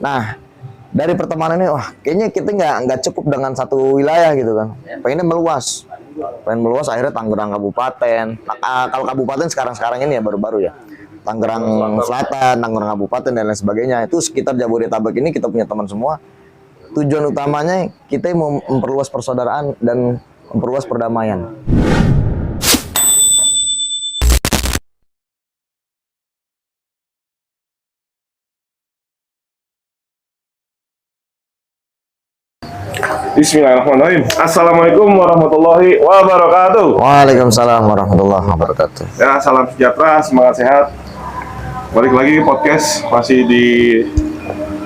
Nah, dari pertemanan ini, wah kayaknya kita nggak cukup dengan satu wilayah gitu kan. Pengennya meluas. Pengen meluas akhirnya Tangerang Kabupaten. Nah, kalau kabupaten sekarang ini ya baru-baru ya. Tangerang Selatan, Tangerang Kabupaten dan lain sebagainya. Itu sekitar Jabodetabek ini kita punya teman semua. Tujuan utamanya kita mau memperluas persaudaraan dan memperluas perdamaian. Bismillahirrahmanirrahim. Assalamualaikum warahmatullahi wabarakatuh. Waalaikumsalam warahmatullahi wabarakatuh. Ya, salam sejahtera, semangat sehat. Balik lagi podcast masih di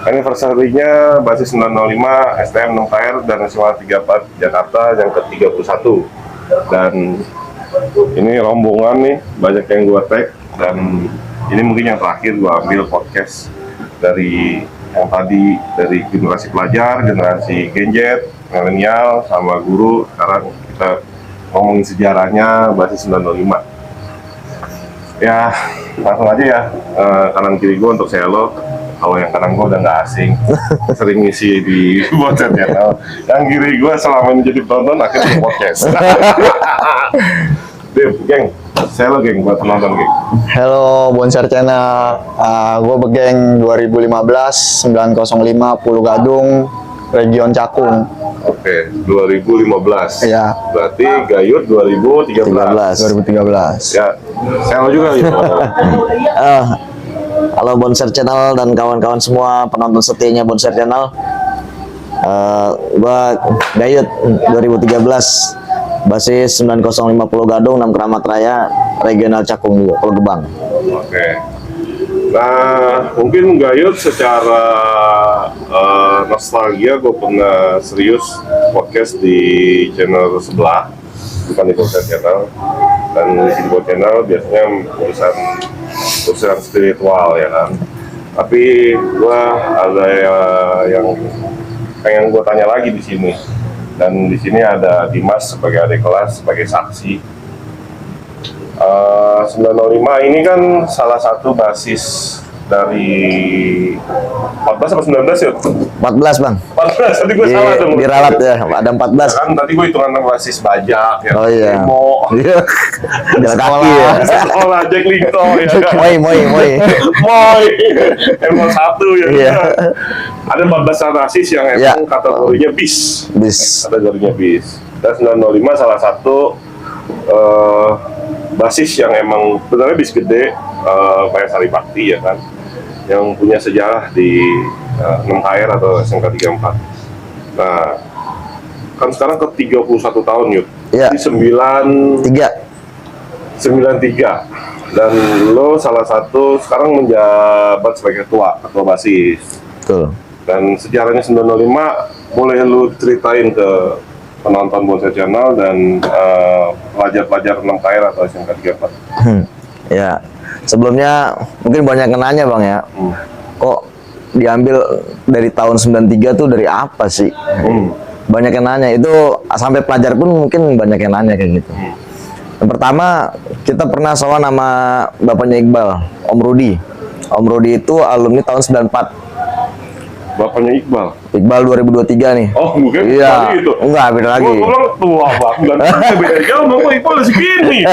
anniversary-nya Basis 905 STM 6KR dan Nasional 34 Jakarta yang ke-31. Dan ini rombongan nih, banyak yang gua tag dan ini mungkin yang terakhir gua ambil podcast dari yang tadi dari generasi pelajar, generasi Genjet, milenial, sama guru. Sekarang kita ngomongin sejarahnya Basis 905. Ya, langsung aja ya, kanan kiri gue untuk Selo. Kalau yang kanan gue udah nggak asing, sering ngisi di Bonser Channel. Yang kiri gue selama ini jadi penonton, akhirnya podcast. Dip, geng, Selo geng, buat penonton geng. Halo Bonser Channel, gue Begeng 2015 905 Pulau Gadung, Region Cakung. Oke, 2015. Iya. Berarti Gayut 2013. 2013. Ya, Selo juga gitu. Halo Bonser Channel dan kawan-kawan semua penonton setianya Bonser Channel. Gua Gayut 2013. Basis 905 Pulau Gadung, 6 Keramat Raya, Regional Cakung juga, Pulau Gebang. Oke. Nah, mungkin Gayut secara nostalgia, gue pernah serius podcast di channel sebelah, bukan di Bonser Channel. Dan di Bonser Channel biasanya urusan spiritual ya kan. Tapi gue ada yang pengen gue tanya lagi di sini. Dan di sini ada Dimas sebagai adik kelas, sebagai saksi. 905 ini kan salah satu basis dari 14 atau 19 ya? 14 bang. 14, tadi gue salah dong. Diralat ya, ada 14. Kan tadi gue hitungan basis bajak ya. Oh iya. Demo. Jalan kaki ya. Sekolah Jack Linko ya kan. Moi. Moy. Emang satu ya. Iya. Ada 14 basis yang emang kategorinya bis. Kategorinya bis. Dan 905 salah satu basis yang emang benar bis gede, kayak Sari Bakti ya kan, yang punya sejarah di 6KR atau SMK 34. Nah, kan sekarang ke 31 tahun Yud. Iya. Di 93 dan lo salah satu sekarang menjabat sebagai ketua basis. Betul. Dan sejarahnya 905 boleh lu ceritain ke penonton Bonser Channel dan pelajar-pelajar 6KR atau SMK 34. Ya, sebelumnya mungkin banyak yang nanya bang ya, kok diambil dari tahun 93 tuh dari apa sih? Banyak yang nanya, itu sampai pelajar pun mungkin banyak yang nanya kayak gitu. Yang pertama, kita pernah sowan nama bapaknya Iqbal, Om Rudi. Om Rudi itu alumni tahun 94. Bapaknya Iqbal? Iqbal 2023 nih. Oh, mungkin iya. Itu? Enggak, beda lagi. Gue bilang tua banget. Beda jauh, mau Iqbal masih gini.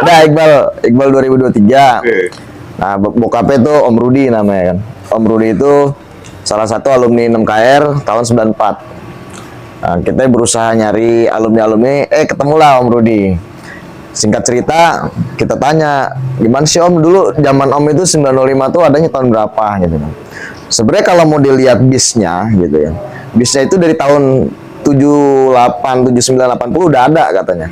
Nah, Iqbal 2023. Oke. Nah, bokapnya tuh Om Rudi namanya kan. Om Rudi itu salah satu alumni 6KR tahun 94. Nah, kita berusaha nyari alumni-alumni, ketemulah Om Rudi. Singkat cerita, kita tanya, gimana sih Om dulu zaman Om itu 905 tuh adanya tahun berapa gitu kan. Sebenarnya kalau mau dilihat bisnya gitu ya. Bisnya itu dari tahun 78, 79, 80 udah ada katanya.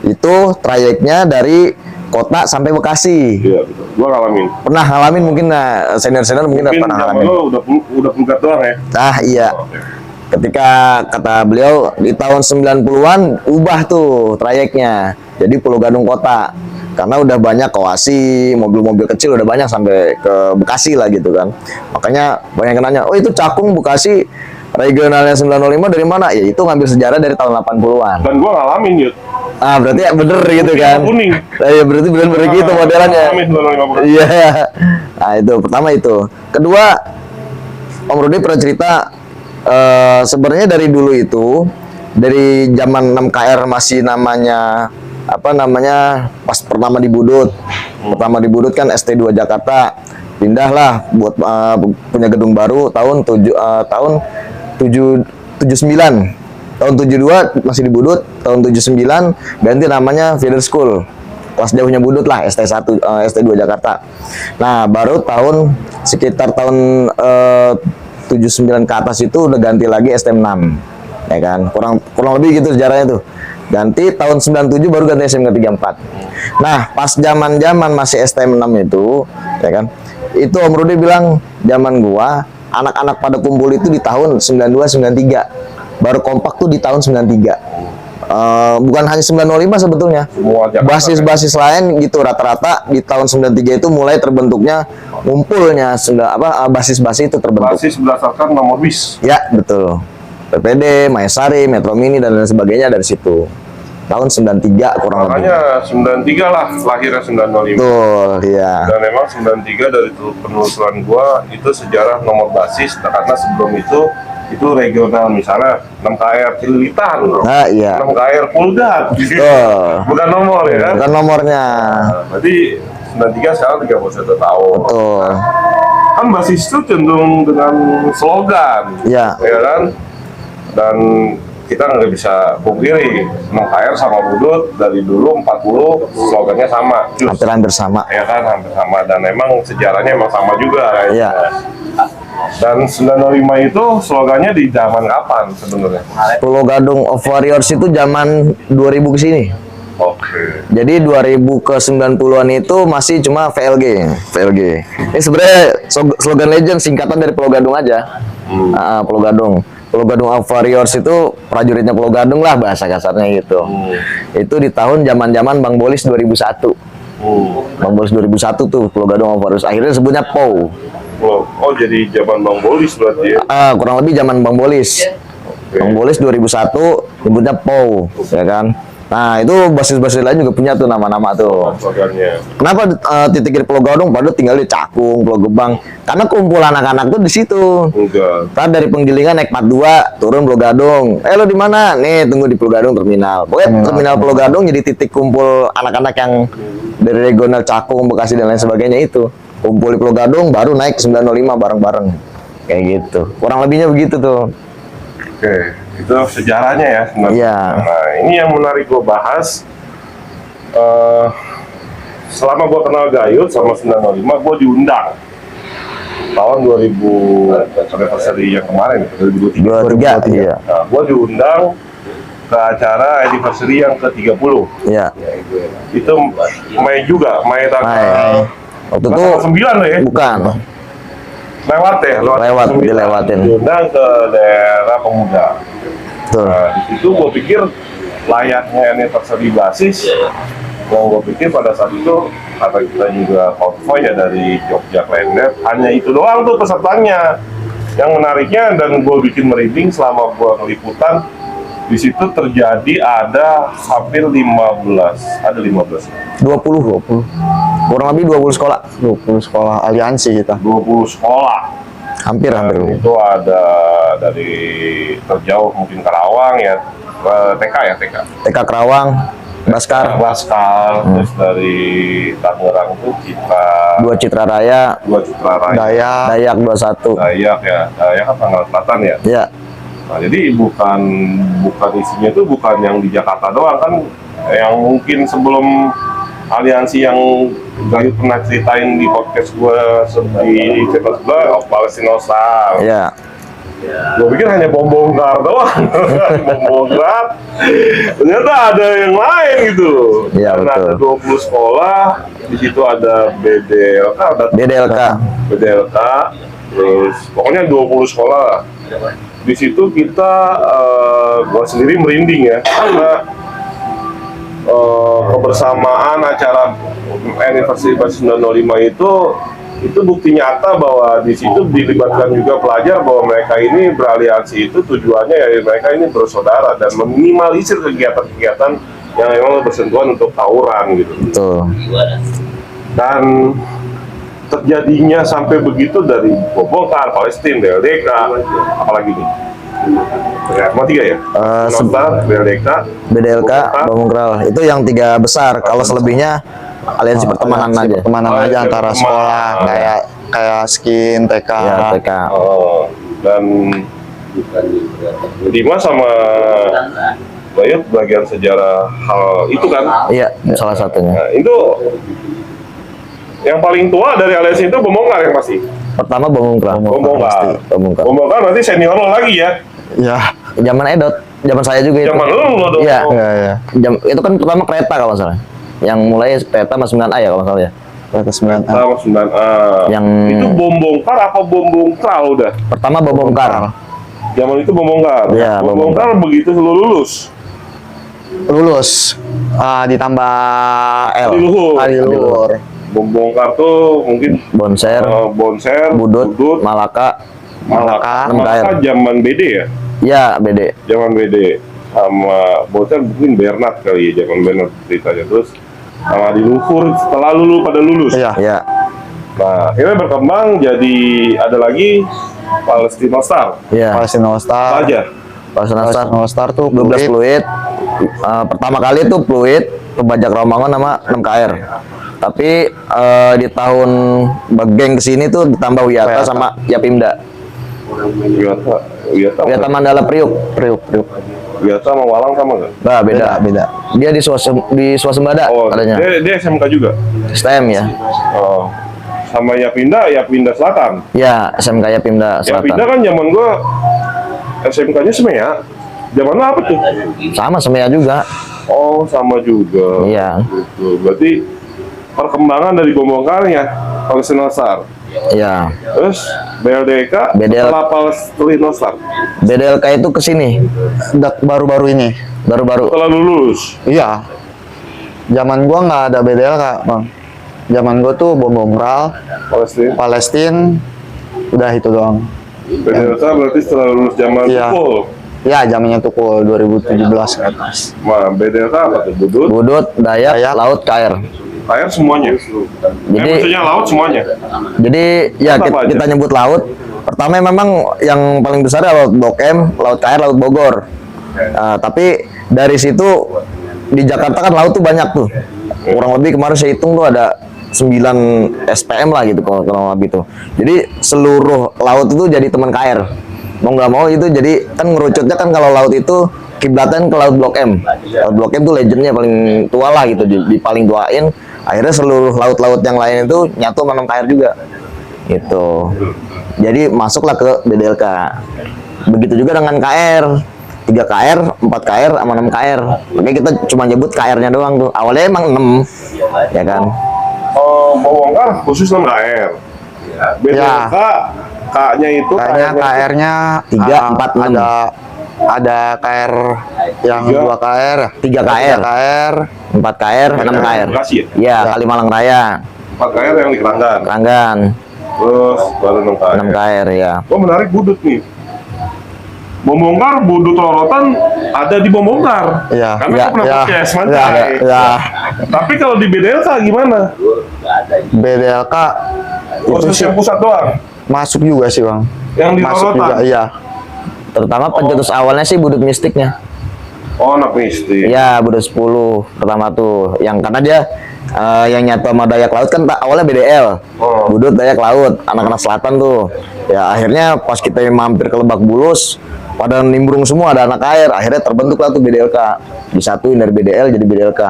Itu trayeknya dari kota sampai Bekasi. Iya, betul. Gua ngalamin. Pernah ngalamin mungkin, senior-senior mungkin pernah ngalamin. Lo udah pelugat doang ya? Nah, iya. Oke. Ketika kata beliau di tahun 90-an ubah tuh trayeknya. Jadi Pulau Gadung kota. Karena udah banyak koasi, mobil-mobil kecil udah banyak sampai ke Bekasi lah gitu kan. Makanya banyak yang nanya, oh itu Cakung, Bekasi, regionalnya 905 dari mana? Ya itu ngambil sejarah dari tahun 80-an. Dan gua ngalamin Yud. Ah berarti bener gitu kan? Kuning. Iya berarti bener gitu modelannya. Ngalamin 905. Iya. Nah itu pertama itu. Kedua, Om Rudi pernah cerita sebenarnya dari dulu itu, dari zaman 6KR masih namanya pas pertama di Budut. Pertama di Budut kan ST2 Jakarta. Pindahlah buat punya gedung baru tahun 79. Tahun 72 masih di Budut, tahun 79 ganti namanya Feeder School. Kelas jauhnya Budut lah, ST1 ST2 Jakarta. Nah, baru sekitar tahun 79 ke atas itu udah ganti lagi STM 6. Ya kan? Kurang lebih gitu sejarahnya tuh. Ganti tahun 97 baru ganti SMK 34. Nah, pas zaman-zaman masih STM 6 itu, ya kan? Itu Om Rudi bilang, zaman gua anak-anak pada kumpul itu di tahun 92 93. Baru kompak tuh di tahun 93. Bukan hanya 905 sebetulnya. Basis-basis lain gitu rata-rata di tahun 93 itu mulai terbentuknya ngumpulnya basis-basis itu terbentuk. Basis berdasarkan nomor bis. Ya, betul. PPD, Maesari, Metro Mini dan lain sebagainya dari situ. Tahun 93 kurang lebih. Makanya 93 lah lahirnya 905. Betul, iya. Dan memang 93 dari penelusuran gua itu sejarah nomor basis, karena sebelum itu regional, misalnya 6KR Cililitan, Nah, iya. 6KR Pulgat, bukan nomor ya kan? Bukan nomornya. Berarti 93 sekarang 31 tahun. Betul. Kan basis itu cenderung dengan slogan, Iya. ya kan? Dan kita nggak bisa pungkiri 6KR sama Budut dari dulu 40 slogannya sama, Hampir sama. ya kan, hampir sama, dan memang sejarahnya emang sama juga kayaknya. Iya. Dan 905 itu slogannya di zaman kapan sebenarnya? Pulau Gadung of Warriors itu zaman 2000 ke sini. Oke. Jadi 2000 ke 90-an itu masih cuma VLG. Ini sebenarnya slogan legend singkatan dari Pulau Gadung aja. Pulau Gadung. Pulau Gadung of Warriors itu prajuritnya Pulau Gadung lah bahasa kasarnya gitu. Itu di tahun zaman-zaman Bang Bolis 2001. Bang Bolis 2001 tuh Pulau Gadung of Warriors. Akhirnya sebutnya POW. Oh, jadi zaman Bang Bolis berarti ya? Kurang lebih zaman Bang Bolis. Bang Bolis 2001 sebutnya POW, ya kan? Nah, itu basis-basis lain juga punya tuh nama-nama tuh. Slogannya. Kenapa titik di Pulau Gadung padahal tinggal di Cakung, Pulau Gebang? Karena kumpul anak-anak tuh di situ. Enggak. Ntar dari Penggilingan naik 42 turun Pulau Gadung. Lo di mana? Nih, tunggu di Pulau Gadung terminal. Pokoknya terminal Pulau Gadung jadi titik kumpul anak-anak yang dari regional Cakung, Bekasi dan lain sebagainya itu. Kumpul di Pulau Gadung baru naik 905 bareng-bareng. Kayak gitu. Kurang lebihnya begitu tuh. Oke, itu sejarahnya ya sebenarnya. Iya. Nah, ini yang menarik gue bahas. Selama gue kenal Gayut sama 905, gue diundang tahun 2000 anniversary yang kemarin, 23, iya. Nah, gue diundang ke acara anniversary yang ke-30. Iya. Itu Mei juga, Mei tanggal Waktu itu 9 ya? bukan. Lewat ya? Lewat, dilewatin. Diundang ke daerah Pemuda. Tuh. Nah, di situ gue pikir layaknya anniversary basis. Yang gue pikir pada saat itu, kata kita juga konvoy ya dari Jogja Klender, hanya itu doang tuh pesertanya. Yang menariknya dan gue bikin merinding selama gue ngeliputan, di situ terjadi ada hampir 15. 20. Kurang lebih 20 sekolah. 20 sekolah aliansi kita. 20 sekolah. Hampir. Itu ada dari terjauh mungkin Karawang ya, TK. TK Kerawang, Baskar, Terus dari Tangerang itu Citra Raya, Dayak 21. Dayak kan Tangerang Selatan ya. Ya. Nah, jadi bukan isinya itu bukan yang di Jakarta doang kan, yang mungkin sebelum aliansi yang Gayut pernah ceritain di podcast gue di channel sebelah, Palestina Star. Iya. Gue pikir hanya bom bongkar doang, bom bongkar. Ternyata ada yang lain gitu. Iya, Karena betul. ada 20 sekolah, di situ ada BDLK, terus pokoknya 20 sekolah. Di situ kita, gue sendiri merinding ya, karena kebersamaan acara anniversary 905 itu bukti nyata bahwa di situ dilibatkan juga pelajar, bahwa mereka ini beraliansi itu tujuannya ya mereka ini bersaudara dan meminimalisir kegiatan-kegiatan yang memang bersentuhan untuk tawuran gitu. Betul. Dan terjadinya sampai begitu dari bom-bom Palestina, BLDK, apalagi nih? Ya, cuma 3 ya? Nostar, BLDK, BDLK, Bom Kral. Itu yang 3 besar. Kalau selebihnya aliansi pertemanan aja. Pertemanan Oh, aja iya, antara teman. sekolah, kayak skin, TK. Ya, TK. Oh, dan Dimas sama Bayut bagian sejarah hal itu kan? Iya, salah satunya. Nah, itu yang paling tua dari aliansi itu Bom yang pasti. Pertama Bom Kral. Bom Bongkar berarti senior lo lagi ya? Ya, Zaman Edot, zaman saya juga itu. Zaman lo dong. Iya. ya. Itu kan pertama kereta kalau nggak salah. Yang mulai kereta mas 9A ya kalau nggak salah ya. Kereta 9A. Sama 9A. Yang- Itu bom bongkar apa bom bongkar udah? Pertama Bom Kral. Zaman itu bom bongkar. Iya, bom bom bongkar begitu lo lulus. Lulus. Ditambah Adiluhur. Adiluhur. Bom bongkar tuh mungkin Bonser, Bonser, Budut, Malaka. Malaka. Malaka zaman BD ya? Ya, BD. Zaman BD. Sama Bonser mungkin Bernard kali ya, zaman Bernard ceritanya. Terus sama Adiluhur setelah pada lulus. Iya. Ya. Nah, akhirnya berkembang jadi ada lagi Palestina Star. Ya. Palestina All Star. Aja. Palestina Star. Palestina All Star tuh 12 fluid. fluid. Pertama kali tuh fluid pembajak Romangun sama 6KR. Tapi di tahun Begeng kesini tuh ditambah Wiyata Wiyata. sama Yapimda. Wiyata Mandala Priuk. Priuk. Wiyata sama Walang sama nggak? Nah, beda. Beda. Dia di Swasembada Oh, katanya. dia SMK juga. STM ya. Oh. Sama Yapinda Selatan. Ya, SMK Yapimda Yapinda Selatan. kan zaman gua SMK-nya Semea. Zaman lo apa tuh? Sama Semea juga. Oh, sama juga. Iya. Gitu. Berarti perkembangan dari Bombongkarnya Palestina Star. Iya. Terus BLDK setelah Palestina Star. BDLK itu kesini Baru-baru ini. baru-baru. Setelah lulus. Iya. Zaman gua nggak ada BDLK, Bang. Zaman gua tuh bom Kral, Palestina, udah itu doang. BLDK berarti setelah lulus zaman Iya. Tukul. Ya, zamannya tuh 2017 ke atas. Nah, BLDK apa tuh? Budut. Budut, Dayak, Dayak. Laut, KR. Air semuanya. Maksudnya laut semuanya. Jadi ya Apa aja? kita nyebut laut. Pertama memang yang paling besar adalah Laut Blok M, Laut KR, Laut Bogor. Tapi dari situ di Jakarta kan laut tuh banyak tuh. Kurang lebih kemarin saya hitung tuh ada 9 SPM lah gitu kalau lebih tuh. Jadi seluruh laut itu jadi teman KR. Mau nggak mau itu jadi kan ngerucutnya kan kalau laut itu kiblatnya ke Laut Blok M. Laut Blok M tuh legendnya paling tua lah gitu, di paling tuain. Akhirnya seluruh laut-laut yang lain itu nyatu sama 6 KR juga. Gitu. Jadi masuklah ke BDLK. Begitu juga dengan KR. 3 KR, 4 KR, sama 6 KR. Makanya kita cuma nyebut KR-nya doang tuh. Awalnya emang 6, ya kan? Oh, Bawangkar khusus 6 KR. BDLK K-nya itu Kayaknya KR-nya 3, 4, 6. Ada KR yang 2 KR, 3 KR, 3 KR, 4 KR, 6 KR. Bekasi ya? Iya, Kalimalang Raya, 4 KR yang di Keranggan. Keranggan, Terus baru 6 KR. 6 KR ya. Oh, menarik Budut nih. Bombongkar, Budut Rorotan ada di Bombongkar. Iya, Karena iya, aku pernah iya, podcast, iya, Mantai. iya. Tapi kalau di BDLK gimana? BDLK itu Khusus sih yang pusat doang. masuk juga sih, Bang. Yang di Masuk Rorotan. juga, iya. Terutama pencetus awalnya sih Budut Mistiknya. Oh, anak mistik. Iya, Budut 10 pertama tuh. Yang karena dia yang nyatu sama Dayak Laut kan awalnya BDL. Oh. Budut Dayak Laut, anak-anak selatan tuh. Ya akhirnya pas kita mampir ke Lebak Bulus, pada nimbrung semua ada anak air. Akhirnya terbentuklah tuh BDLK. Disatuin dari BDL jadi BDLK.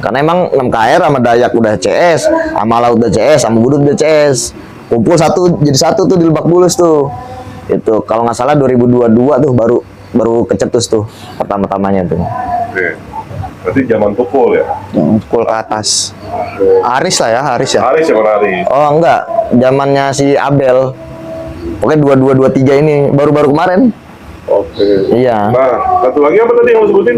Karena emang 6 KR sama Dayak udah CS, sama Laut udah CS, sama Budut udah CS. Kumpul jadi satu tuh di Lebak Bulus tuh. Itu kalau nggak salah 2022 tuh baru kecetus tuh pertama-tamanya tuh. Oke. Berarti zaman Tukul ya? Yang pukul ke atas. Aris lah ya, Aris ya. Haris ya, Haris. Oh enggak, zamannya si Abel. Pokoknya 2223 ini baru-baru kemarin. Oke. Iya. Nah, satu lagi apa tadi yang lo sebutin?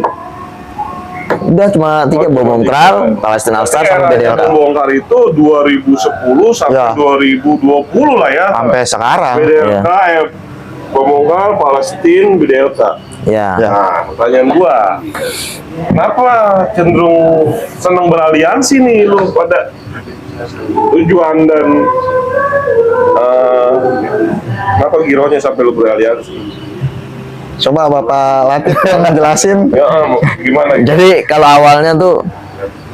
Udah cuma 3 Bom Kral, Palestina All Star sama BDLK. Bongkar itu 2010 sampai Ya. 2020 lah ya. Sampai sekarang. BDLK, Bongkar, Palestina, BDLK. Ya. Ya. Nah, pertanyaan gua, kenapa cenderung senang beraliansi nih lu pada? tujuan dan kenapa gironya sampai lu beraliansi? Coba Bapak Latif yang ngejelasin. Ya, gimana? Jadi kalau awalnya tuh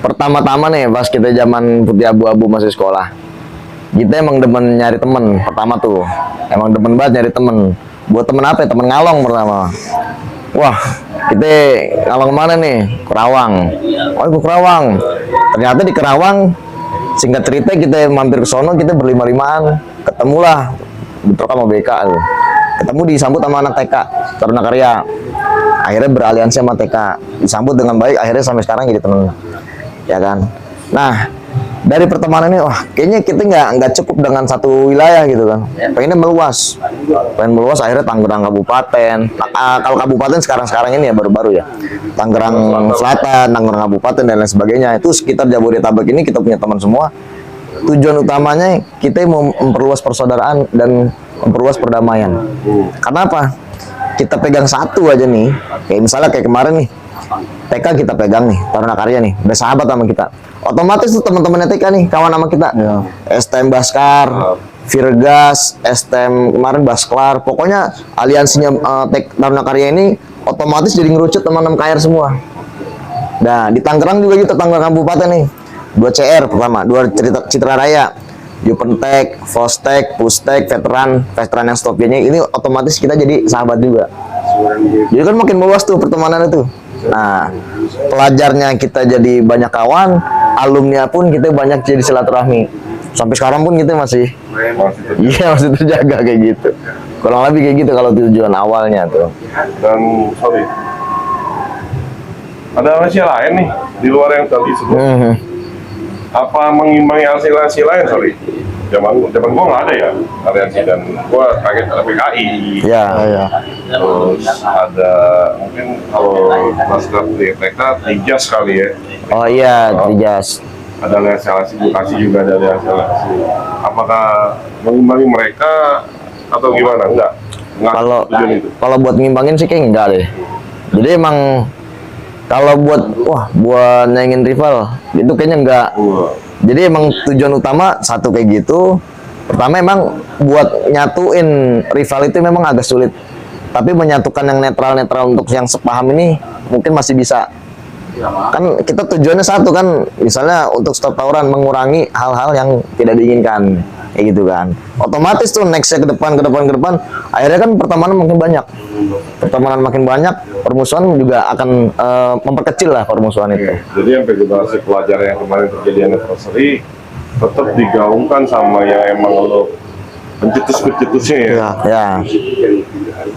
pertama-tama nih pas kita zaman putih abu-abu masih sekolah, kita emang demen nyari temen pertama tuh, emang demen banget nyari temen. Buat temen apa ya? Temen ngalong pertama. Wah, kita ngalong mana nih? Kerawang. Oh, ke Kerawang. Ternyata di Kerawang, singkat cerita kita mampir ke sono, kita berlima-limaan, ketemulah bentrok sama BK tuh. Ketemu disambut sama anak TK, Taruna Karya. Akhirnya beraliansi sama TK, disambut dengan baik, akhirnya sampai sekarang jadi temen. Ya kan? Nah, dari pertemanan ini, wah, kayaknya kita nggak cukup dengan satu wilayah gitu kan. Pengennya meluas, akhirnya Tangerang Kabupaten. Kalau kabupaten sekarang ini ya baru-baru ya. Tangerang Selatan, Tangerang Kabupaten dan lain sebagainya. Itu sekitar Jabodetabek ini kita punya teman semua. Tujuan utamanya kita mau memperluas persaudaraan dan memperluas perdamaian. Kenapa? Kita pegang satu aja nih. Kayak misalnya kayak kemarin nih. TK kita pegang nih, Taruna Karya nih, udah sahabat sama kita. Otomatis tuh teman-temannya TK nih, kawan sama kita. Ya. STM Baskar, Virgas, STM kemarin Basklar. Pokoknya aliansinya Taruna Karya ini otomatis jadi ngerucut teman-teman KR semua. Nah, di Tangerang juga gitu, Tangerang Kabupaten nih. 2 CR pertama, 2 Citra Raya, Yupentek, Fostek, Pustek, veteran yang stopnya ini otomatis kita jadi sahabat juga. Jadi kan makin meluas tuh pertemanan itu. Nah, pelajarnya kita jadi banyak kawan, alumni pun kita banyak jadi silaturahmi. Sampai sekarang pun kita masih terjaga kayak gitu. Kurang lebih kayak gitu kalau tujuan awalnya tuh. Dan sorry, ada rahasia lain nih di luar yang tadi sebut. Apa mengimbangi aliansi lain? Sorry, zaman gua nggak ada ya aliansi, dan gua kaget ada PKI. Ya. Terus ada mungkin kalau masker di TK Tijas kali ya. Oh iya, Tijas. Ada aliansi Bekasi juga ada aliansi. Apakah mengimbangi mereka atau gimana? Enggak. Kalau buat ngimbangin sih kayak enggak deh. Jadi emang kalau buat nyaingin rival itu kayaknya enggak. Jadi emang tujuan utama satu kayak gitu. Pertama emang buat nyatuin rival itu memang agak sulit. Tapi menyatukan yang netral untuk yang sepaham ini mungkin masih bisa. Kan kita tujuannya satu kan, misalnya untuk stop tawuran, mengurangi hal-hal yang tidak diinginkan. Kayak gitu kan. Otomatis tuh nextnya ke depan, akhirnya kan pertemanan makin banyak. Pertemanan makin banyak, permusuhan juga akan memperkecil lah permusuhan itu. Jadi yang generasi pelajar yang kemarin terjadi anniversary tetap digaungkan sama yang emang lo pencetus-pencetusnya ya. Ya.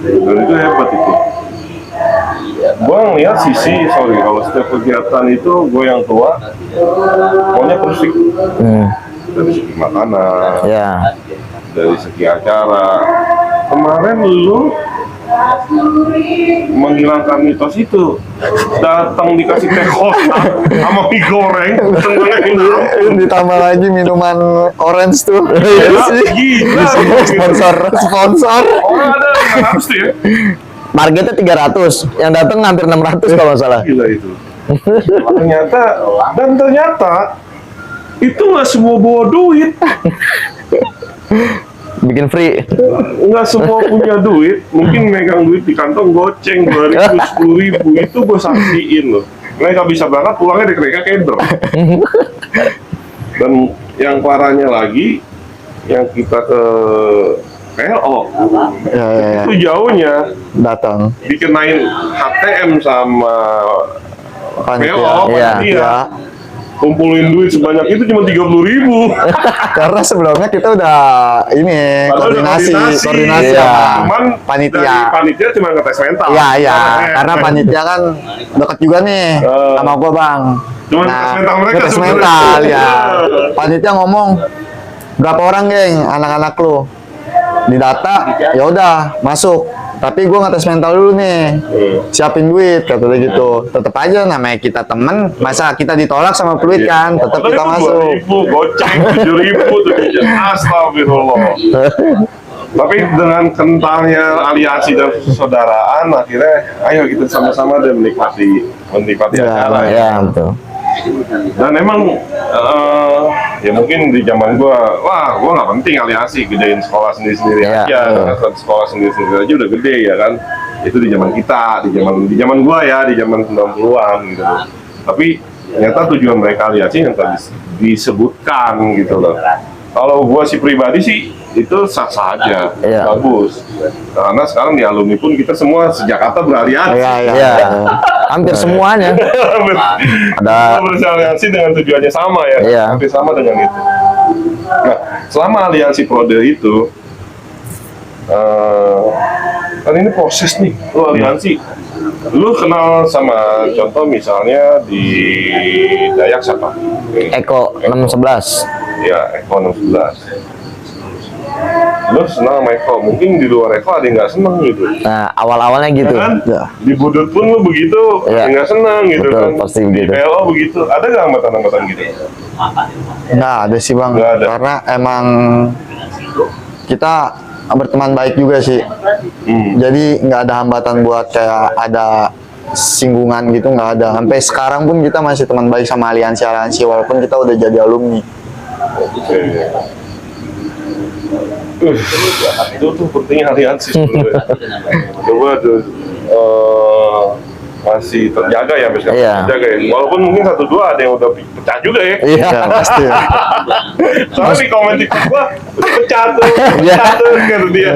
Dan itu hebat itu. Gue ngeliat sorry, kalau setiap kegiatan itu gue yang tua pokoknya terus dari segi makanan, Ya. dari segi acara. Kemarin lu menghilangkan mitos itu, datang dikasih teh kotak sama mie goreng, Ditambah lagi minuman orange tuh. gila. Sponsor. Orang ada 500 tuh ya. Targetnya 300, yang datang hampir 600 kalau nggak salah. Gila itu. Ternyata itu nggak semua bawa duit. Bikin free. Nggak semua punya duit. Mungkin megang duit di kantong goceng 2.000, 10.000 itu gue saksiin loh. Mereka bisa berangkat, pulangnya mereka keder. Dan yang parahnya lagi, yang kita ke PLO, Ya. itu jauhnya Datang. dikenain HTM sama PLO, Iya. kumpulin duit sebanyak itu cuma 30.000. Karena sebelumnya kita udah ini koordinasi Iya. Cuman panitia. dari panitia cuma ngetes mental. Iya. Karena panitia kan deket juga nih sama gua, Bang. Cuman tes mental mereka tes sebenarnya. mental ya. Iya. Panitia ngomong berapa orang, geng, anak-anak lu. Di data, ya udah masuk. Tapi gue ngetes mental dulu nih, siapin duit, kata dia gitu. Tetep aja namanya kita temen, masa kita ditolak sama peluit kan, tetep kita masuk. 2.000, goceng 7.000 tuh, astagfirullah. Tapi dengan kentalnya aliansi dan persaudaraan, akhirnya ayo kita sama-sama dan menikmati acara. Ya, betul. Dan emang ya mungkin di zaman gua, wah gua nggak penting aliansi, gedein sekolah sendiri-sendiri Iya, aja, betul. sekolah sendiri-sendiri aja udah gede ya kan. Itu di zaman kita, di zaman gua ya, di zaman 90-an gitu loh. Tapi ternyata tujuan mereka aliansi yang tadi disebutkan gitu loh. Kalau gua sih pribadi sih itu sah-sah aja, Iya. bagus. Karena sekarang di alumni pun kita semua sejakarta beraliansi. Iya, iya. Iya, hampir semuanya. Ada beraliansi dengan tujuannya sama ya, Iya. hampir sama dengan itu. Nah, selama aliansi prode itu, kan ini proses nih, lu aliansi, lu kenal sama contoh misalnya di Dayak siapa? Eko 611. Ya, Eko 611. Lu senang sama Eko, mungkin di luar Eko ada yang nggak seneng gitu. Nah, awal-awalnya gitu. Ya kan? Ya. Di Budut pun lu begitu, Iya. nggak senang gitu Betul, kan. pasti Di begitu. PLO begitu, ada nggak angkatan-angkatan gitu? Nggak ada sih bang, Nggak ada. karena emang kita berteman baik juga sih. Jadi nggak ada hambatan buat kayak ada singgungan gitu, nggak ada. Sampai sekarang pun kita masih teman baik sama aliansi walaupun kita udah jadi alumni. Itu tuh pentingnya aliansi sebenarnya. Coba tuh masih terjaga ya sampai sekarang. Iya. Terjaga ya. Walaupun mungkin 1-2 ada yang udah pecah juga ya. Iya. Ya pasti. Soalnya di komen TikTok gua udah pecah tuh, Iya. pecah tuh kata dia.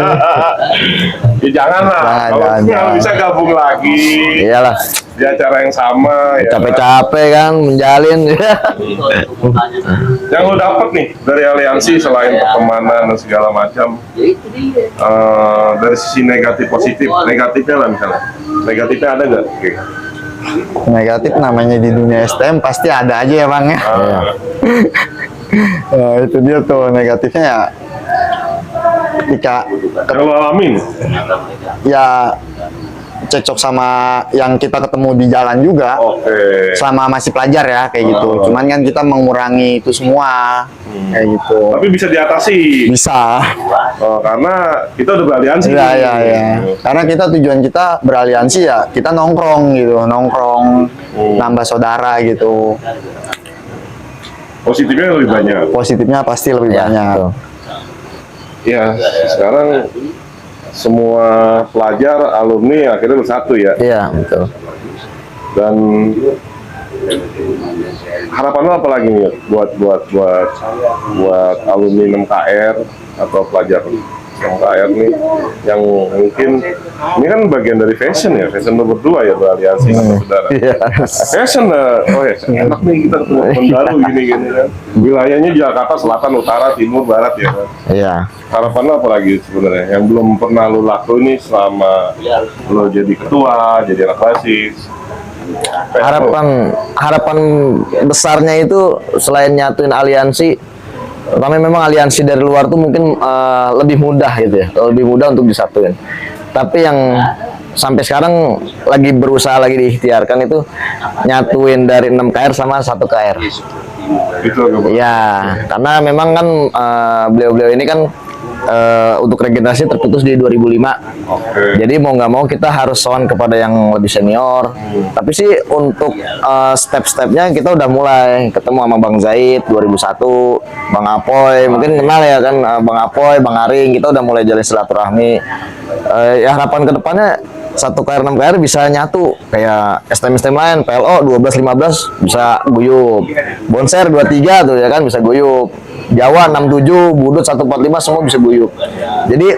Ya janganlah. Jangan, Kalau jangan. bisa gabung lagi Iyalah, di acara yang sama ya. capek-capek kan menjalin. Yang lo dapet nih dari aliansi selain pertemanan dan segala macam, dari sisi negatif positif, negatifnya lah misalnya, negatifnya ada nggak? Oke. Negatif namanya di dunia STM pasti ada aja ya bang ya. Nah, itu dia tuh negatifnya ya. Ketika Yang lo alamin, ya cekcok sama yang kita ketemu di jalan juga. oke. Selama masih pelajar ya kayak gitu. Cuman kan kita mengurangi itu semua kayak gitu. Tapi bisa diatasi, Bisa. karena kita udah beraliansi. Iya iya iya. Karena kita tujuan kita beraliansi ya kita nongkrong gitu, nongkrong nambah saudara gitu. Positifnya lebih banyak. Positifnya pasti lebih Iya, banyak. betul. Ya, sekarang semua pelajar, alumni akhirnya bersatu ya. Iya, betul. Dan harapan lo apa lagi nih buat alumni 6KR atau pelajar 6KR nih yang mungkin ini kan bagian dari fashion ya, fashion lo berdua ya beraliansi sama saudara. Iya. Fashion oh ya enak nih kita ketemu teman baru gini kan. Wilayahnya Jakarta Selatan, Utara, Timur, Barat ya kan. Iya. Harapan lo apa lagi sebenarnya yang belum pernah lo lakuin nih selama lo jadi ketua, jadi anak basis? Harapan besarnya itu selain nyatuin aliansi, pertama memang aliansi dari luar tuh mungkin lebih mudah gitu ya, lebih mudah untuk disatuin. Tapi yang sampai sekarang lagi berusaha lagi diikhtiarkan itu nyatuin dari 6 KR sama 1 KR. Itu agak Ya, karena memang kan beliau-beliau ini kan untuk regenerasi terputus di 2005. Oke. Jadi mau nggak mau kita harus sowan kepada yang lebih senior. Tapi sih untuk step-stepnya kita udah mulai ketemu sama Bang Zaid 2001, Bang Apoy mungkin kenal ya kan, Bang Apoy, Bang Aring, kita udah mulai jalin silaturahmi. Ya harapan kedepannya 1 KR 6 KR bisa nyatu kayak STM-STM lain, PLO 12-15 bisa guyup, Bonser 23 tuh ya kan bisa guyup, Jawa 67, Budut 145 semua bisa guyup. Jadi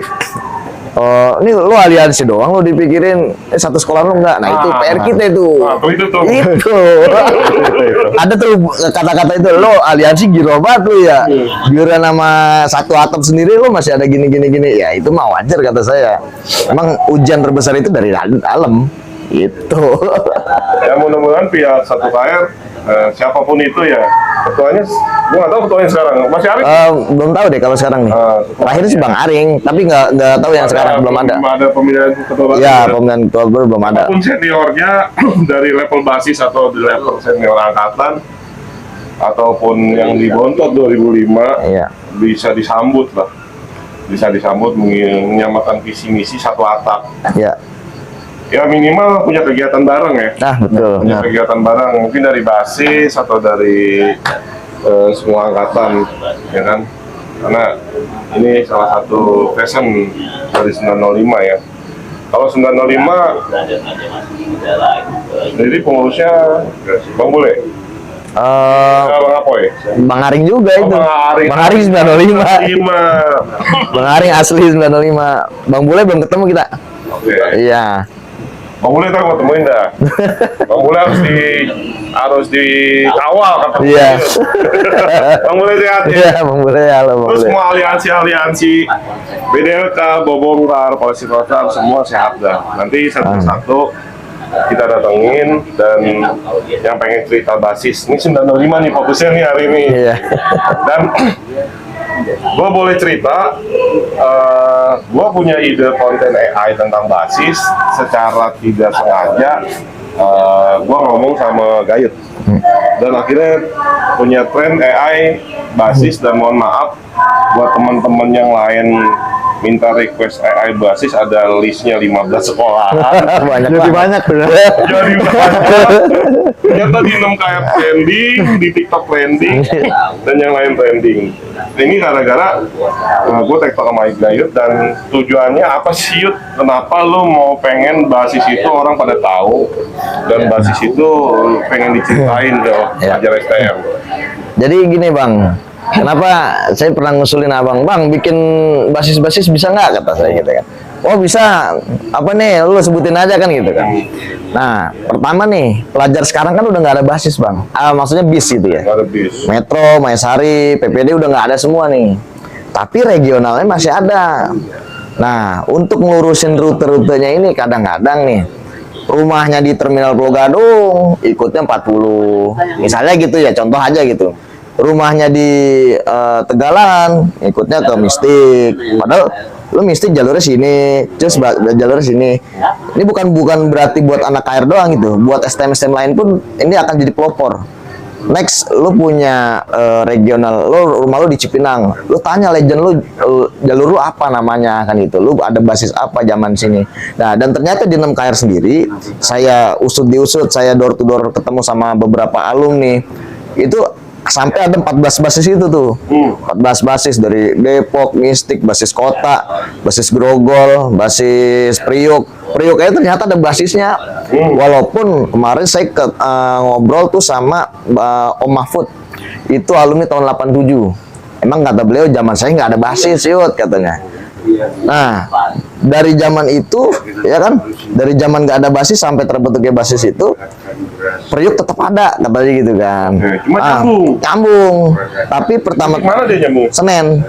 ini lo aliansi doang lo dipikirin satu sekolah lo enggak. Nah itu PR kita itu. itu tuh. Itu. Ada tuh kata-kata itu lo aliansi giro banget lo ya. Giliran nama satu atap sendiri lo masih ada gini. Ya itu mah wajar kata saya. Emang ujian terbesar itu dari dalam. Itu. Ya mudah-mudahan pihak 1 KR siapapun itu ya ketuanya, gue nggak tahu ketuanya sekarang masih Arif. Belum tahu deh kalau sekarang nih. Terakhir sih Bang Aring, tapi nggak tahu yang sekarang belum ada. Ada pemilihan ketua baru. Ya, pemilihan ketua baru belum ada. Apapun seniornya dari level basis atau di level senior angkatan ataupun yang di Bontot 2005 Iya. bisa disambut lah, bisa disambut menyamakan visi misi satu atap. Ya. Ya minimal punya kegiatan bareng ya. Nah, betul. Punya kegiatan bareng mungkin dari basis atau dari semua angkatan, ya kan? Karena ini salah satu passion dari 905 ya. Kalau 905 jadi pengurusnya Bang Bule, Bang Apoy, Bang Aring juga Oh, itu. Bang Aring. Bang Aring 905. 905. Bang Aring asli 905. Bang Bule belum ketemu kita. Oke. Iya. Bang Bule ntar gua temuin dah. Bang Bule harus dikawal kata Bang Iya. Bule. Bang Bule sehat ya. Iya, Bang Bule, halo Bang Terus Bule. semua aliansi BDLK, Bobongkar, Polisi Kota semua sehat dah. Nanti satu-satu kita datengin dan yang pengen cerita basis. Ini 905 nih fokusnya nih hari ini. Iya. Dan gue boleh cerita, gue punya ide konten AI tentang basis. Secara tidak sengaja, gue ngomong sama Gayut, dan akhirnya punya tren AI basis. Dan mohon maaf buat teman-teman yang lain minta request AI basis, ada listnya 15 sekolah. Banyak Jadi banget. banyak bener. Jadi banyak. Ternyata di 6KR trending, di TikTok trending, dan yang lain trending. Ini gara-gara gue tektok sama Gayut, dan tujuannya apa sih Yud? Kenapa lu mau pengen basis itu orang pada tahu, dan basis itu pengen diceritain ke Ya. pelajar STM? Jadi gini Bang, kenapa saya pernah ngusulin abang, Bang bikin basis-basis bisa nggak, kata saya gitu kan. Oh bisa, apa nih, lu sebutin aja kan gitu kan. Nah, pertama nih, pelajar sekarang kan udah nggak ada basis Bang. Maksudnya bis gitu ya. Nggak ada bis. Metro, Maesari, PPD udah nggak ada semua nih. Tapi regionalnya masih ada. Nah, untuk ngelurusin rute-rutenya ini kadang-kadang nih, rumahnya di Terminal Pulau Gadung, ikutnya 40. Misalnya gitu ya, contoh aja gitu. Rumahnya di Tegalan, ikutnya ke Mistik. Padahal lu Mistik jalurnya sini, terus jalurnya sini. Ini bukan berarti buat anak KR doang gitu. Buat STM-STM lain pun ini akan jadi pelopor. Next, lu punya regional, rumah lu di Cipinang, lu tanya legend lu, jalur lu apa namanya kan gitu, lu ada basis apa zaman sini. Nah, dan ternyata di 6KR sendiri, saya usut, saya door to door ketemu sama beberapa alumni, itu sampai ada 14 basis itu tuh. 14 basis dari Depok, Mistik, basis Kota, basis Grogol, basis Priuk. Priuk aja ternyata ada basisnya. Walaupun kemarin saya ngobrol tuh sama Om Mahfud. Itu alumni tahun 87. Emang kata beliau zaman saya nggak ada basis, Yud, katanya. Nah, dari zaman itu, ya kan, dari zaman nggak ada basis sampai terbentuknya basis itu, Priuk tetap ada, katanya gitu kan. Cuma Nyambung. Tapi pertama Mana dia nyambung? Senen,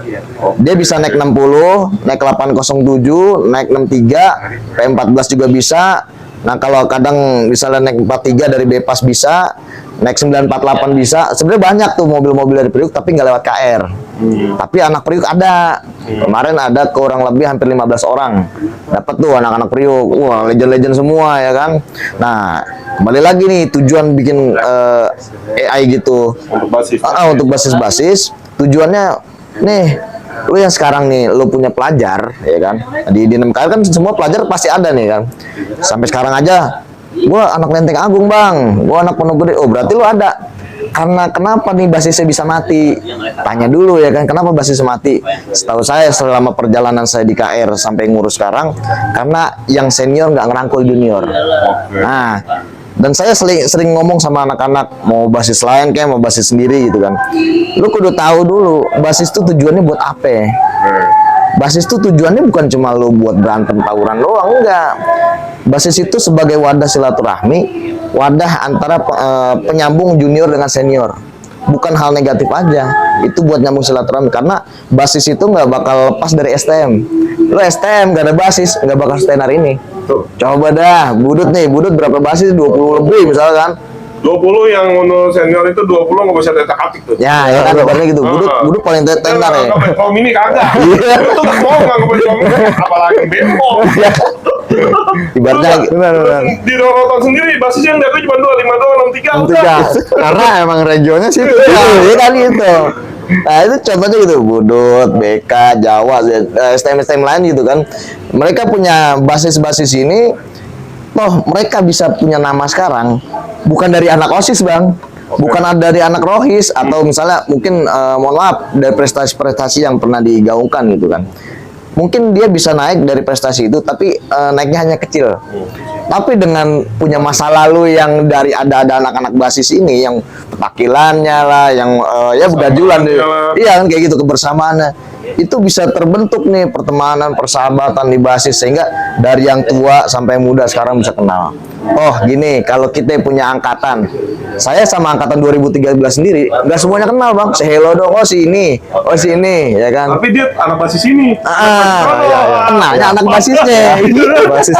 dia bisa naik 60, naik 807, naik 63, P14 juga bisa. Nah, kalau kadang misalnya naik 43 dari Bepas bisa, naik 948 bisa. Sebenarnya banyak tuh mobil-mobil dari Priuk tapi nggak lewat KR. Tapi anak Priuk ada. Kemarin ada kurang lebih hampir 15 orang. Dapat tuh anak-anak Priuk. Wah, legend-legend semua ya kan. Nah, kembali lagi nih tujuan bikin AI gitu. Untuk basis. Untuk basis-basis, tujuannya nih, lu yang sekarang nih, lu punya pelajar, ya kan? Di 6KR kan semua pelajar pasti ada nih kan. Sampai sekarang aja, gua anak Lenteng Agung Bang, gua anak Pondok Gede. Oh berarti lu ada. Karena kenapa nih basisnya bisa mati? Tanya dulu ya kan, kenapa basisnya mati? Setahu saya selama perjalanan saya di KR sampai ngurus sekarang, karena yang senior nggak ngerangkul junior. Nah, dan saya sering ngomong sama anak-anak, mau basis lain kayak mau basis sendiri gitu kan. Lu kudu tahu dulu, basis itu tujuannya buat apa? Basis itu tujuannya bukan cuma lu buat berantem tawuran doang, enggak. Basis itu sebagai wadah silaturahmi, wadah antara penyambung junior dengan senior. Bukan hal negatif aja, itu buat nyambung silaturahmi. Karena basis itu nggak bakal lepas dari STM. Lu STM gak ada basis, nggak bakal stand hari ini. Tuh. Coba dah, Budut berapa basis? 20 lebih misalkan. 20 yang menurut senior itu 20 nggak bisa tetak-atik tuh. Ya kan kabarnya gitu. Budut paling tenar ya. Kalau mini kagak. Itu nggak mau nggak ini, apalagi bemo. Ibaratnya Benar. Di Rorotan sendiri basisnya yang diakui cuma 2, 5 doang, 63 udah. Tiga. Karena emang regionnya sih iya kan gitu. Nah itu contohnya gitu, Budut, BK, Jawa, STM-STM lain gitu kan. Mereka punya basis-basis ini, toh mereka bisa punya nama sekarang bukan dari anak OSIS Bang, bukan ada dari anak rohis atau misalnya mungkin mohon maaf dari prestasi-prestasi yang pernah digaungkan gitu kan. Mungkin dia bisa naik dari prestasi itu, tapi naiknya hanya kecil. Tapi dengan punya masa lalu yang dari ada anak-anak basis ini, yang petakilannya lah, yang ya begajulan, iya kan kayak gitu kebersamaannya, itu bisa terbentuk nih pertemanan, persahabatan di basis sehingga dari yang tua sampai muda sekarang bisa kenal. Oh gini, kalau kita punya angkatan, saya sama angkatan 2013 sendiri, nggak semuanya kenal bang. Hello dong, oh si ini, ya kan. Tapi dia anak basis ini. Kenalnya anak basisnya. basis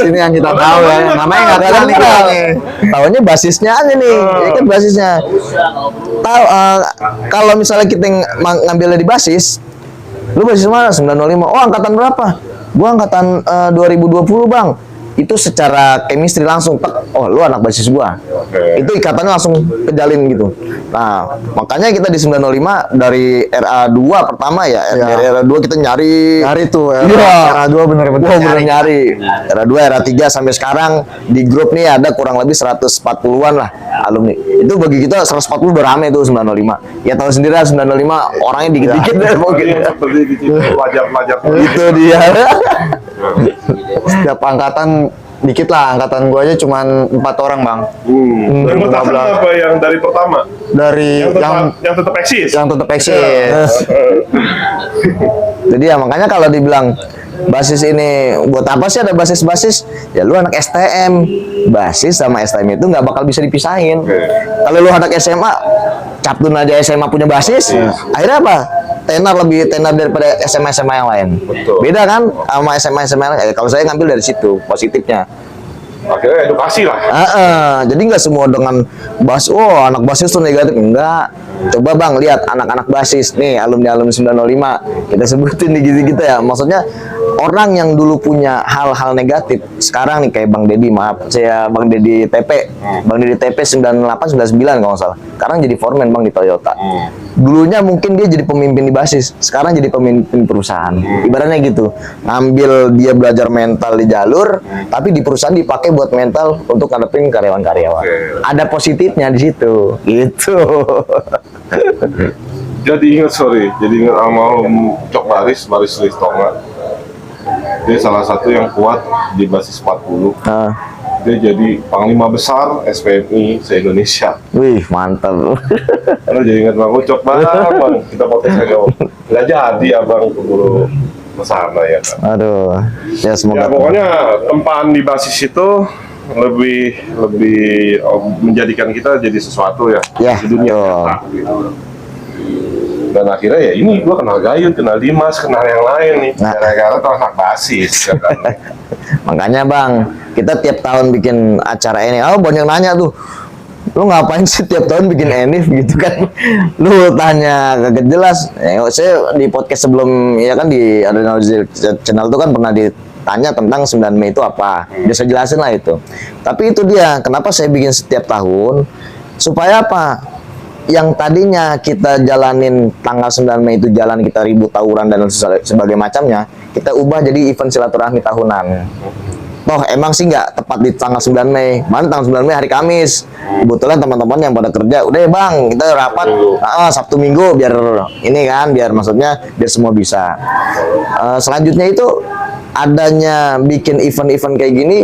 ini yang kita tahu ya. Namanya nggak kenal nih. Tahunya basisnya aja nih, ya kan basisnya. Tahu kalau misalnya kita ngambilnya di basis, lu basis mana? 905. Oh angkatan berapa? Gua angkatan 2020 bang. Itu secara chemistry langsung oh lu anak basis gua. Itu ikatannya langsung kejalin gitu. Nah makanya kita di 905 dari RA2 pertama ya, dari RA2 kita nyari tuh RA2 bener-bener nyari RA2 RA3 sampai sekarang di grup nih ada kurang lebih 140-an lah alumni. Itu bagi kita 140 udah rame tuh 905. Ya tahu sendiri lah 905 orangnya dikit-dikit deh mungkin. Seperti di pelajar-pelajar Itu dia. Setiap angkatan dikit lah, angkatan gua aja cuman 4 orang bang. Yang pertama apa yang dari pertama? Dari yang tetap eksis. yang tetap eksis. Jadi ya makanya kalau dibilang basis ini buat apa sih ada basis-basis? Ya lu anak STM, basis sama STM itu nggak bakal bisa dipisahin. Kalau lu anak SMA, Captun aja SMA punya basis, akhirnya apa? Tenar lebih tenar daripada SMA yang lain. Betul. Beda kan sama SMA yang lain. Kalau saya ngambil dari situ positifnya. Akhirnya edukasi lah. Jadi nggak semua dengan anak basis tuh negatif, enggak. Coba bang lihat anak-anak basis nih alumni 905 kita sebutin di gitu ya. Maksudnya orang yang dulu punya hal-hal negatif sekarang nih kayak Bang Dedi, maaf saya Bang Dedi TP, Bang Dedi TP 98 99 kalau nggak salah. Sekarang jadi foreman bang di Toyota. Dulunya mungkin dia jadi pemimpin di basis, sekarang jadi pemimpin perusahaan. Ibaratnya gitu, ngambil dia belajar mental di jalur, tapi di perusahaan dipakai buat mental untuk ngadepin karyawan-karyawan. Ada positifnya di situ, gitu. Jadi ingat sama Cok Baris Listonga. Dia salah satu yang kuat di basis 40. Dia jadi panglima besar SPMI se-Indonesia. Wih, mantap. Karena jadi ingat bang Ucok bang, kita podcast aja. Nggak jadi abang keburu kesana ya kan. Aduh, ya semoga. Ya pokoknya tempaan di basis itu lebih menjadikan kita jadi sesuatu ya, di dunia nyata gitu. Dan akhirnya ya ini gua kenal Gayun, kenal Dimas, kenal yang lain nih, gara-gara tuh anak basis ya kan. Makanya bang, kita tiap tahun bikin acara ini, banyak nanya tuh, lu ngapain sih tiap tahun bikin enif gitu kan? Lu tanya kagak jelas. Saya di podcast sebelum ya kan di Adrenal Channel itu kan pernah ditanya tentang 9 Mei itu apa. Dia saya jelasin lah itu. Tapi itu dia, kenapa saya bikin setiap tahun supaya apa? Yang tadinya kita jalanin tanggal 9 Mei itu jalan kita ribut tawuran dan sebagainya macamnya, kita ubah jadi event silaturahmi tahunan. Toh emang sih nggak tepat di tanggal 9 Mei, mana tanggal 9 Mei hari Kamis. Kebetulan teman-teman yang pada kerja, udah bang kita rapat Sabtu Minggu biar ini kan, biar maksudnya biar semua bisa. Selanjutnya itu adanya bikin event-event kayak gini.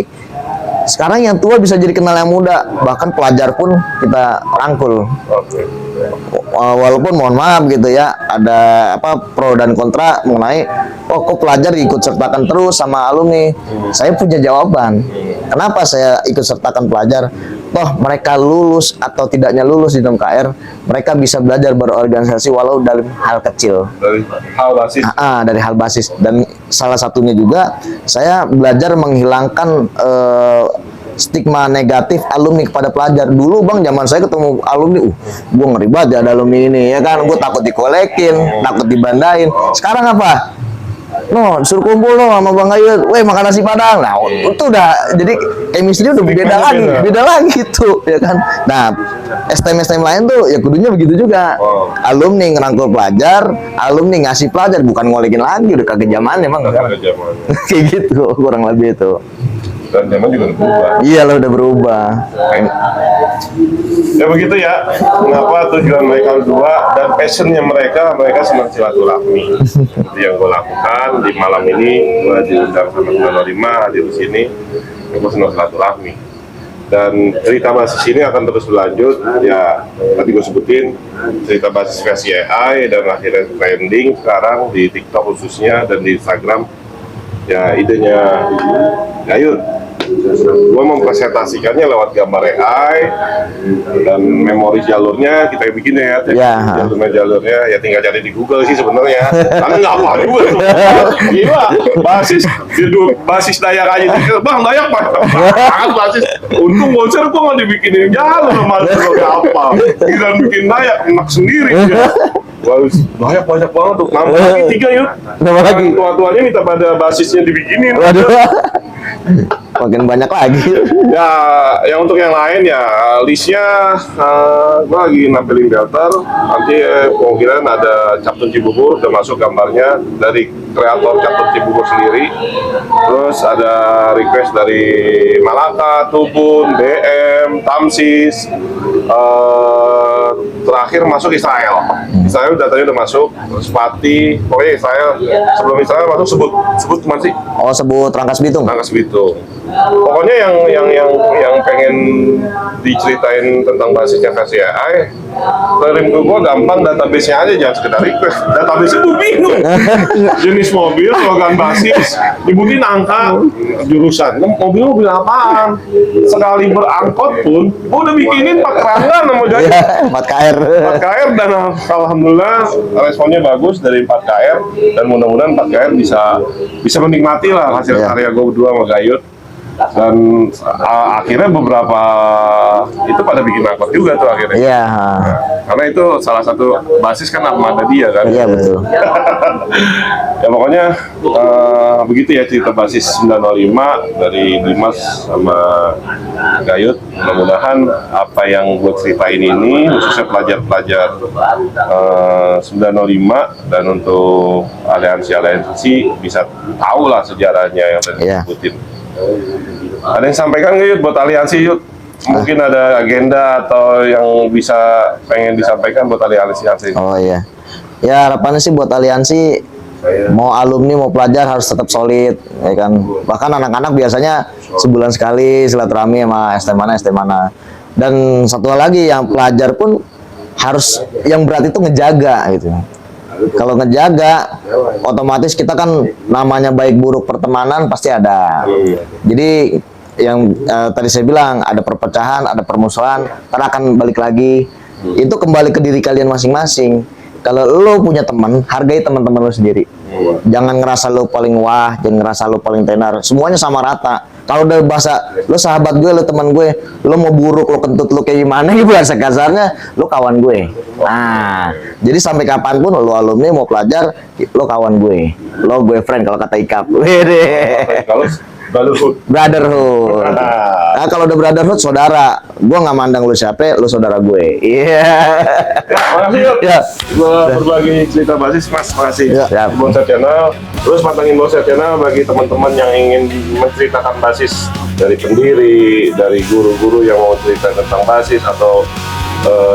Sekarang yang tua bisa jadi kenal yang muda, bahkan pelajar pun kita rangkul. Walaupun mohon maaf gitu ya, ada pro dan kontra mengenai kok pelajar ikut sertakan terus sama alumni. Saya punya jawaban. Kenapa saya ikut sertakan pelajar? Toh mereka lulus atau tidaknya lulus di KR, mereka bisa belajar berorganisasi walau dalam hal kecil. Dari hal basis. Dari hal basis. Dan salah satunya juga saya belajar menghilangkan stigma negatif alumni kepada pelajar. Dulu bang, zaman saya ketemu alumni, gue ngeri banget ada alumni ini, ya kan, gue takut dikolekin, takut dibandain. Sekarang apa? Suruh kumpul sama Bang Gayun, makan nasi Padang. Nah, itu udah jadi chemistry udah beda lagi tuh, ya kan. Nah, STM lain tuh ya kudunya begitu juga. Alumni ngerangkul pelajar, alumni ngasih pelajar, bukan ngolekin lagi, udah kagak zamannya emang. Kayak gitu kurang lebih itu. Dan zaman juga udah berubah. Iya lo udah berubah. Ya begitu ya. Kenapa tujuan mereka berdua dan passionnya mereka senang silaturahmi. Itu yang gue lakukan di malam ini. Gue diundang sama 905 hadir di sini. Gue senang silaturahmi. Dan cerita basis ini akan terus berlanjut. Ya tadi gue sebutin cerita basis versi AI dan akhirnya trending sekarang di TikTok khususnya dan di Instagram. Ya idenya Gayut. Gue mempresentasikannya lewat gambar AI dan memori jalurnya kita bikin ya. Ya. Jalurnya ya tinggal cari di Google sih sebenarnya. Karena nggak apa juga tuh. Gila, basis Dayak aja. Bang Dayak banget basis. Untung voucher gue nggak dibikinin jalur sama apa. Kita bikin Dayak enak sendiri ya. Dayak banyak banget tuh. Nambah lagi 3 yuk. Nambah lagi. Tua-tuanya minta pada basisnya dibikinin. Waduh. Makin banyak lagi. Ya, yang untuk yang lain ya listnya gue lagi nampilin filter. Nanti kemungkinan ada Captain Cibubur udah masuk gambarnya dari kreator Captain Cibubur sendiri. Terus ada request dari Malaka, Tubun, BM, Tamsis. Terakhir masuk Israel. Israel datanya udah masuk. Terus Pati, pokoknya Israel. Sebelum Israel masuk sebut mana sih? Oh sebut Rangkas Bitung. Rangkas Bitung. Pokoknya yang pengen diceritain tentang basisnya versi AI, kirim ke gua gampang, database-nya aja, jangan sekedar request. Database-nya gua bingung. Jenis mobil, slogan basis, dibutin angka, jurusan. Mobil apaan? Sekali berangkot pun, gua udah bikinin 4 keranggan sama jadi. 4KR. 4KR dan alhamdulillah responnya bagus dari 4KR dan mudah-mudahan 4KR bisa menikmati lah hasil karya gue berdua sama Gayut. Dan akhirnya beberapa itu pada bikin angkot juga tuh akhirnya. Iya. Karena itu salah satu basis kan armada dia kan. Iya betul. Ya pokoknya begitu ya cerita basis 905 dari Dimas sama Gayut. Mudah-mudahan apa yang gue ceritain ini khususnya pelajar-pelajar 905 dan untuk aliansi bisa tahu lah sejarahnya yang tadi disebutin. Ada yang sampaikan nggak Yud buat aliansi Yud? Mungkin ada agenda atau yang pengen disampaikan buat aliansi. Oh iya. Ya harapannya sih buat aliansi mau alumni mau pelajar harus tetap solid ya kan. Bahkan anak-anak biasanya sebulan sekali silaturahmi sama ST mana. Dan satu hal lagi yang pelajar pun harus yang berat itu ngejaga gitu. Kalau ngejaga, otomatis kita kan namanya baik buruk pertemanan pasti ada. Jadi yang tadi saya bilang ada perpecahan, ada permusuhan, ntar akan balik lagi. Itu kembali ke diri kalian masing-masing. Kalau lo punya teman, hargai teman-teman lo sendiri. Jangan ngerasa lo paling wah, jangan ngerasa lo paling tenar. Semuanya sama rata. Kalau udah bahasa lo sahabat gue, lo teman gue, lo mau buruk, lo kentut, lo kayak gimana, gitu bahasa kasarnya, lo kawan gue. Nah, jadi sampai kapanpun lo alumni mau pelajar, lo kawan gue, lo gue friend kalau kata Ikap. Kalau brotherhood. Nah, kalau udah brotherhood, saudara. Gue nggak mandang lo siapa, lo saudara gue. Iya. Ya, makasih Yud. Ya. Gue berbagi cerita basis, Mas. Makasih. Ya. Bonsai Channel. Terus pantengin Bonsai Channel bagi teman-teman yang ingin menceritakan basis dari pendiri, dari guru-guru yang mau cerita tentang basis atau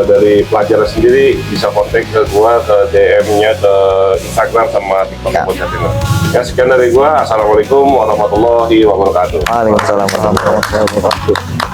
dari pelajar sendiri bisa kontak ke gua, ke DM-nya ke Instagram sama TikTok Bonsai Channel. Ya sekian dari gua. Assalamualaikum warahmatullahi wabarakatuh. Waalaikumsalam warahmatullahi wabarakatuh.